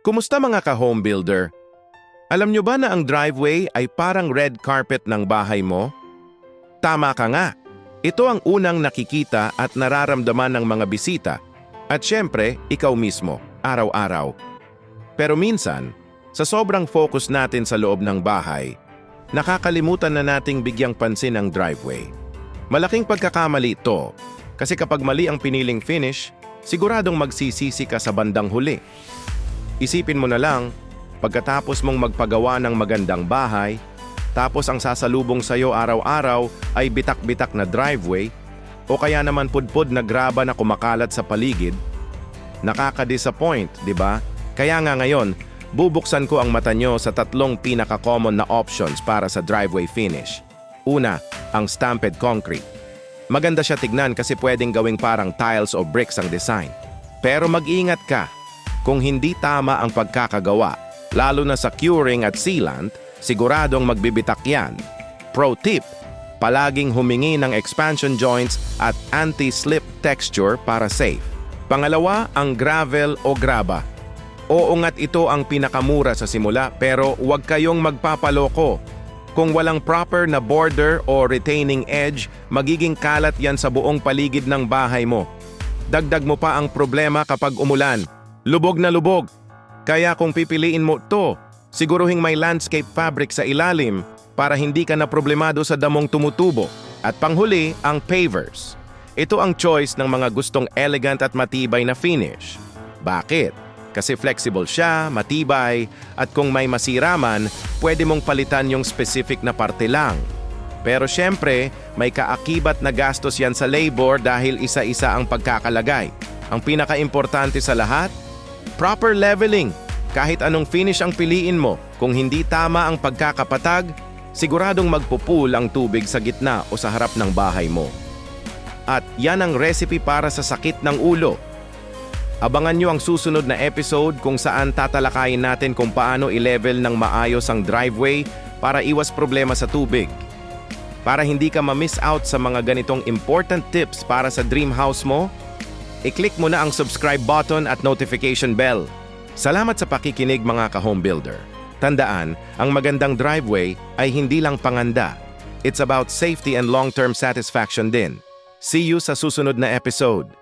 Kumusta mga ka-home builder? Alam nyo ba na ang driveway ay parang red carpet ng bahay mo? Tama ka nga. Ito ang unang nakikita at nararamdaman ng mga bisita at syempre, ikaw mismo, araw-araw. Pero minsan, sa sobrang focus natin sa loob ng bahay, nakakalimutan na nating bigyang pansin ang driveway. Malaking pagkakamali ito kasi kapag mali ang piniling finish, siguradong magsisisi ka sa bandang huli. Isipin mo na lang, pagkatapos mong magpagawa ng magandang bahay, tapos ang sasalubong sa'yo araw-araw ay bitak-bitak na driveway o kaya naman pudpud na graba na kumakalat sa paligid, nakaka-disappoint, di ba? Kaya nga ngayon, bubuksan ko ang mata nyo sa tatlong pinaka-common na options para sa driveway finish. Una, ang stamped concrete. Maganda siya tignan kasi pwedeng gawing parang tiles o bricks ang design. Pero mag-ingat ka. Kung hindi tama ang pagkakagawa, lalo na sa curing at sealant, siguradong magbibitak yan. Pro tip, palaging humingi ng expansion joints at anti-slip texture para safe. Pangalawa, ang gravel o graba. Oo nga't ito ang pinakamura sa simula pero huwag kayong magpapaloko. Kung walang proper na border o retaining edge, magiging kalat yan sa buong paligid ng bahay mo. Dagdag mo pa ang problema kapag umulan. Lubog na lubog. Kaya kung pipiliin mo to, siguruhing may landscape fabric sa ilalim para hindi ka na problemado sa damong tumutubo. At panghuli, ang pavers. Ito ang choice ng mga gustong elegant at matibay na finish. Bakit? Kasi flexible siya, matibay, at kung may masira man, pwede mong palitan yung specific na parte lang. Pero syempre, may kaakibat na gastos yan sa labor dahil isa-isa ang pagkakalagay. Ang pinaka-importante sa lahat, proper leveling. Kahit anong finish ang piliin mo, kung hindi tama ang pagkakapatag, siguradong magpupul ang tubig sa gitna o sa harap ng bahay mo. At yan ang recipe para sa sakit ng ulo. Abangan nyo ang susunod na episode kung saan tatalakayin natin kung paano i-level ng maayos ang driveway para iwas problema sa tubig. Para hindi ka ma-miss out sa mga ganitong important tips para sa dream house mo, i-click mo na ang subscribe button at notification bell. Salamat sa pakikinig mga ka-home builder. Tandaan, ang magandang driveway ay hindi lang panganda. It's about safety and long-term satisfaction din. See you sa susunod na episode.